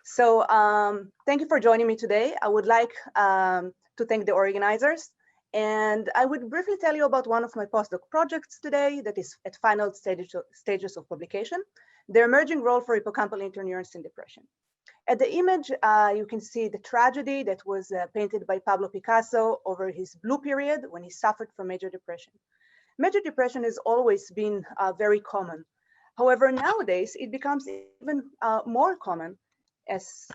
So thank you for joining me today. I would like to thank the organizers. And I would briefly tell you about one of my postdoc projects today that is at final stages of publication, the emerging role for hippocampal interneurons in depression. At the image, you can see the tragedy that was painted by Pablo Picasso over his blue period when he suffered from major depression. Major depression has always been very common. However, nowadays it becomes even more common as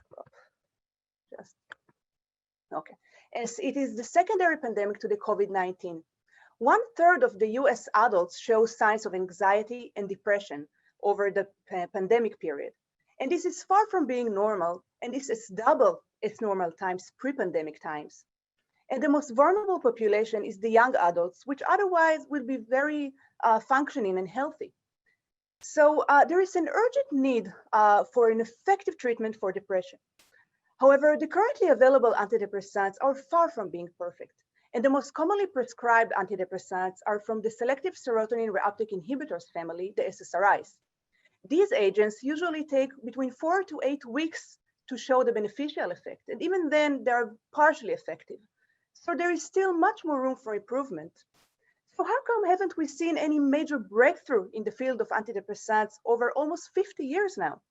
as it is the secondary pandemic to the COVID-19. 1/3 of the US adults show signs of anxiety and depression over the pandemic period. And this is far from being normal, and this is double its normal times, pre-pandemic times. And the most vulnerable population is the young adults, which otherwise will be very functioning and healthy. So there is an urgent need for an effective treatment for depression. However, the currently available antidepressants are far from being perfect. And the most commonly prescribed antidepressants are from the selective serotonin reuptake inhibitors family, the SSRIs. These agents usually take between 4 to 8 weeks to show the beneficial effect. And even then, they're partially effective. So there is still much more room for improvement. So how come haven't we seen any major breakthrough in the field of antidepressants over almost 50 years now?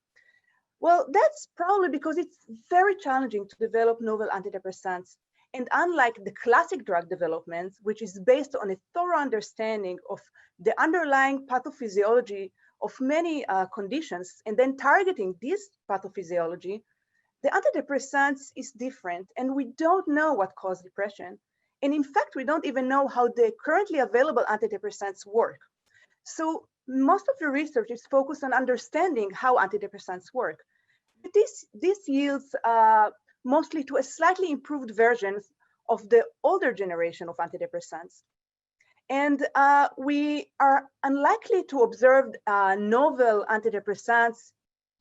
Well, that's probably because it's very challenging to develop novel antidepressants. And unlike the classic drug development, which is based on a thorough understanding of the underlying pathophysiology of many conditions, and then targeting this pathophysiology, the antidepressants is different, and we don't know what caused depression. And in fact, we don't even know how the currently available antidepressants work. So most of the research is focused on understanding how antidepressants work. But this yields mostly to a slightly improved version of the older generation of antidepressants. And we are unlikely to observe novel antidepressants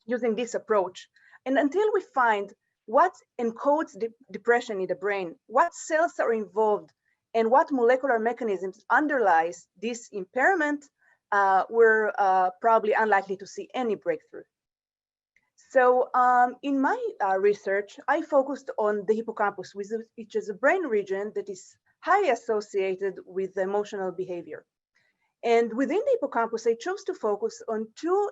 using this approach. And until we find what encodes depression in the brain, what cells are involved, and what molecular mechanisms underlies this impairment, we're probably unlikely to see any breakthrough. So in my research, I focused on the hippocampus, which is a brain region that is highly associated with emotional behavior. And within the hippocampus, I chose to focus on two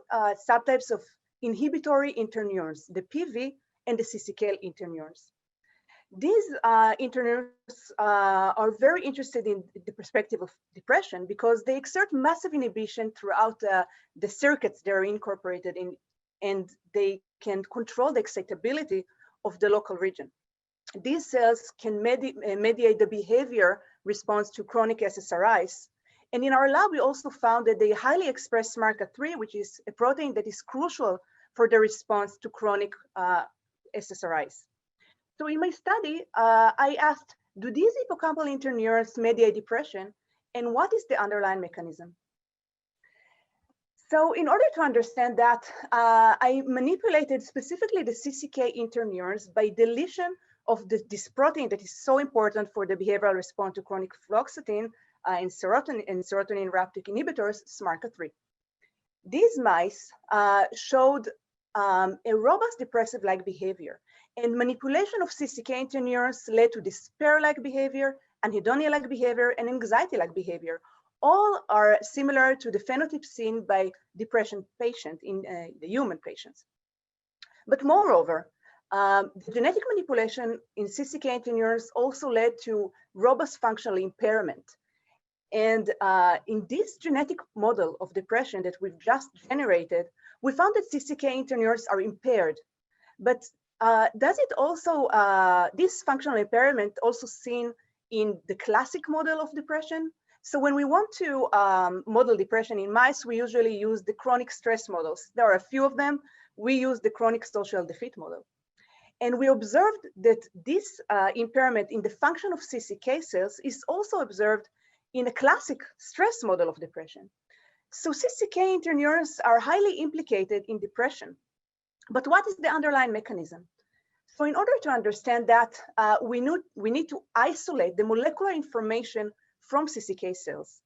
subtypes of inhibitory interneurons, the PV and the CCK interneurons. These interneurons are very interested in the perspective of depression because they exert massive inhibition throughout the circuits they're incorporated in, and they can control the excitability of the local region. These cells can mediate the behavior response to chronic SSRIs. And in our lab, we also found that they highly express SMARCA3, which is a protein that is crucial for the response to chronic SSRIs. So in my study, I asked, do these hippocampal interneurons mediate depression? And what is the underlying mechanism? So in order to understand that, I manipulated specifically the CCK interneurons by deletion of this protein that is so important for the behavioral response to chronic fluoxetine and serotonin reuptake inhibitors, SMARCA3. These mice showed a robust depressive-like behavior, and manipulation of CCK interneurons led to despair-like behavior, anhedonia-like behavior, and anxiety-like behavior. All are similar to the phenotype seen by depression patient in the human patients. But moreover, the genetic manipulation in CCK interneurons also led to robust functional impairment. And in this genetic model of depression that we've just generated, we found that CCK interneurons are impaired. But does it also, this functional impairment also seen in the classic model of depression? So when we want to model depression in mice, we usually use the chronic stress models. There are a few of them. We use the chronic social defeat model. And we observed that this impairment in the function of CCK cells is also observed in a classic stress model of depression. So CCK interneurons are highly implicated in depression. But what is the underlying mechanism? So in order to understand that, we need to isolate the molecular information from CCK cells.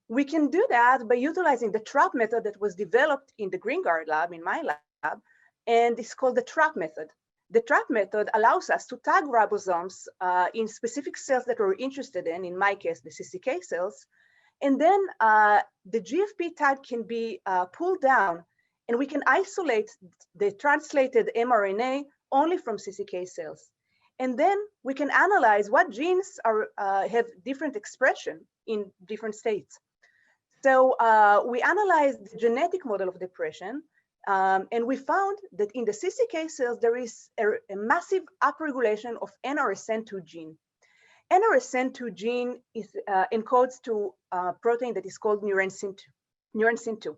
We can do that by utilizing the trap method that was developed in the Greengard lab, in my lab, and it's called the trap method. The trap method allows us to tag ribosomes in specific cells that we're interested in my case, the CCK cells, and then the GFP tag can be pulled down, and we can isolate the translated mRNA only from CCK cells. And then we can analyze what genes have different expression in different states. So we analyzed the genetic model of depression, and we found that in the CCK cells, there is a massive upregulation of NRSN2 gene. NRSN2 gene encodes to a protein that is called neuronsin-2.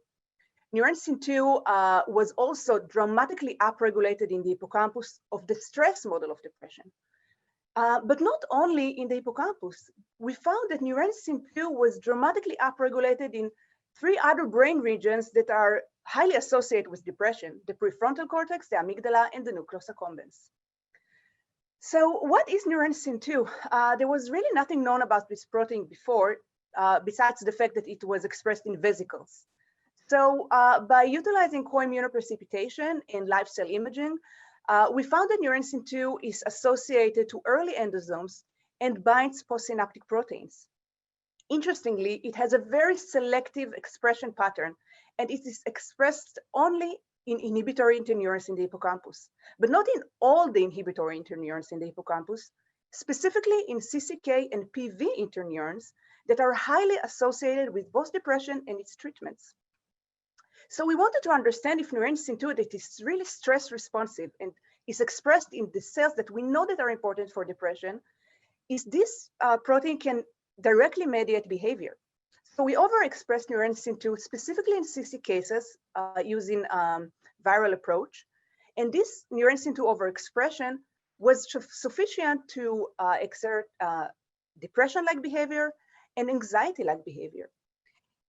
Neuronsin-2 was also dramatically upregulated in the hippocampus of the stress model of depression. But not only in the hippocampus, we found that neuronsin-2 was dramatically upregulated in 3 other brain regions that are highly associated with depression: the prefrontal cortex, the amygdala, and the nucleus accumbens. So what is neuronsin-2? There was really nothing known about this protein before, besides the fact that it was expressed in vesicles. So by utilizing co-immunoprecipitation and live cell imaging, we found that neuronsin-2 is associated to early endosomes and binds postsynaptic proteins. Interestingly, it has a very selective expression pattern, and it is expressed only in inhibitory interneurons in the hippocampus, but not in all the inhibitory interneurons in the hippocampus, specifically in CCK and PV interneurons that are highly associated with both depression and its treatments. So we wanted to understand if neuronsin-2 that is really stress responsive and is expressed in the cells that we know that are important for depression, is this protein can directly mediate behavior. So we overexpressed neuronsin-2 specifically in CC cases using viral approach. And this neuronsin-2 overexpression was sufficient to exert depression-like behavior and anxiety-like behavior.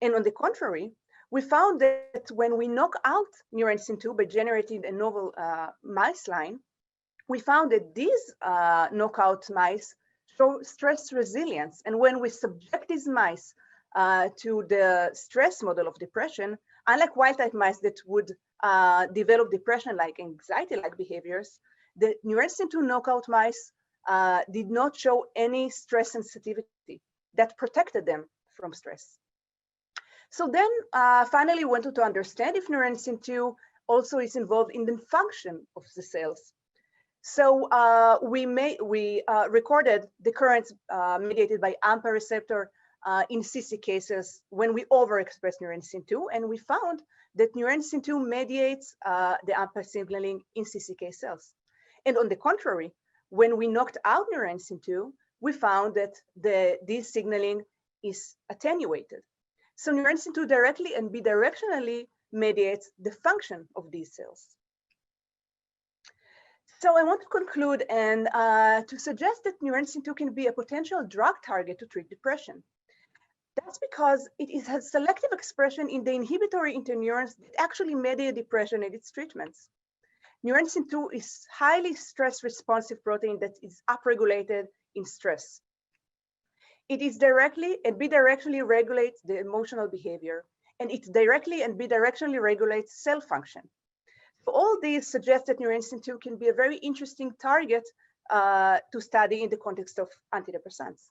And on the contrary, we found that when we knock out neuronsin-2 by generating a novel mice line, we found that these knockout mice show stress resilience. And when we subject these mice to the stress model of depression, unlike wild-type mice that would develop depression-like, anxiety-like behaviors, the neuronsin-2 knockout mice did not show any stress sensitivity that protected them from stress. So then finally we wanted to understand if neuronsin-2 also is involved in the function of the cells. So we recorded the currents mediated by AMPA receptor in CC cases when we overexpress neuronsin-2, and we found that neuronsin-2 mediates the AMPA signaling in CCK cells. And on the contrary, when we knocked out neuronsin-2, we found that this signaling is attenuated. So neuronsin-2 directly and bidirectionally mediates the function of these cells. So I want to conclude and to suggest that neuronsin-2 can be a potential drug target to treat depression. That's because it has selective expression in the inhibitory interneurons that actually mediate depression and its treatments. Neuronsin-2 is highly stress-responsive protein that is upregulated in stress. It is directly and bidirectionally regulates the emotional behavior, and it directly and bidirectionally regulates cell function. So all these suggest that neuronsin-2 can be a very interesting target to study in the context of antidepressants.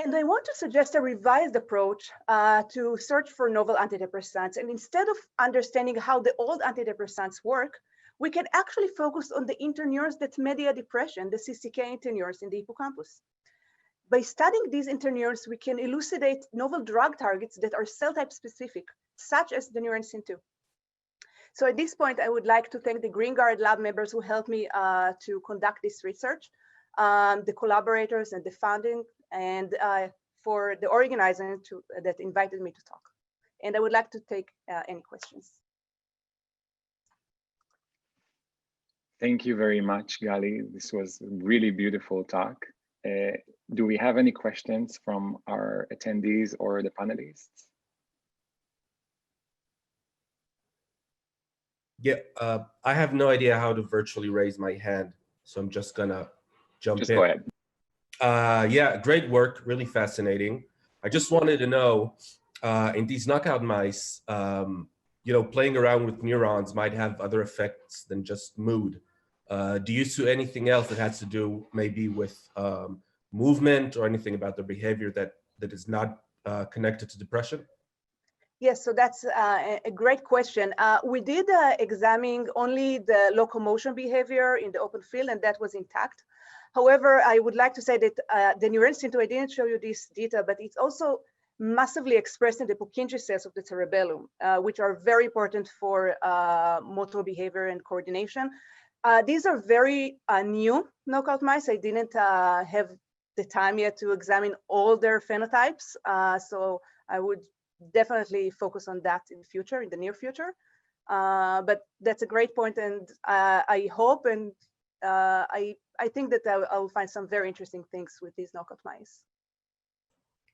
And I want to suggest a revised approach to search for novel antidepressants. And instead of understanding how the old antidepressants work, we can actually focus on the interneurons that mediate depression, the CCK interneurons in the hippocampus. By studying these interneurons, we can elucidate novel drug targets that are cell type specific, such as the neuronsin-2. So at this point, I would like to thank the GreenGuard lab members who helped me to conduct this research, the collaborators and the funding, and for the organizers that invited me to talk. And I would like to take any questions. Thank you very much, Gali. This was a really beautiful talk. Do we have any questions from our attendees or the panelists? Yeah, I have no idea how to virtually raise my hand, so I'm just gonna jump in. Just go ahead. Yeah, great work, really fascinating. I just wanted to know, in these knockout mice, playing around with neurons might have other effects than just mood. Do you see anything else that has to do maybe with movement or anything about their behavior that is not connected to depression? Yes, so that's a great question. We did examine only the locomotion behavior in the open field, and that was intact. However, I would like to say that the neurons, I didn't show you this data, but it's also massively expressed in the Purkinje cells of the cerebellum, which are very important for motor behavior and coordination. These are very new knockout mice. I didn't have the time yet to examine all their phenotypes, so I would definitely focus on that in the near future. But that's a great point, and I hope and I think that I'll find some very interesting things with these knockout mice.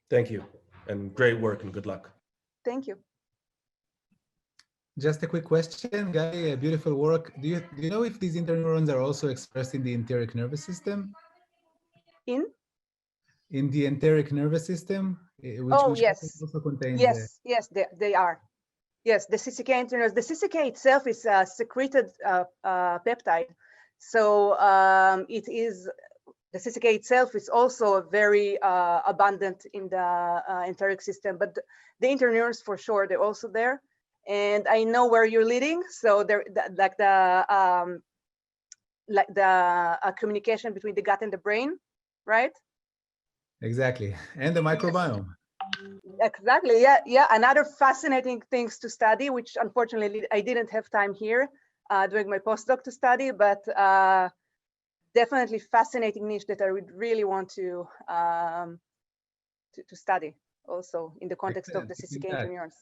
Thank you, and great work, and good luck. Thank you. Just a quick question, Gali, beautiful work. Do you know if these interneurons are also expressed in the enteric nervous system? In the enteric nervous system? Which yes. also contains yes, they are. Yes, the CCK interneuron. The CCK itself is a secreted peptide. So the CCK itself is also very abundant in the enteric system, but the interneurons for sure, they're also there. And I know where you're leading. So there, like the communication between the gut and the brain, right? Exactly, and the microbiome. Exactly, yeah. Another fascinating things to study, which unfortunately I didn't have time here during my postdoc to study, but definitely fascinating niche that I would really want to study also in the context of the CCK interneurons.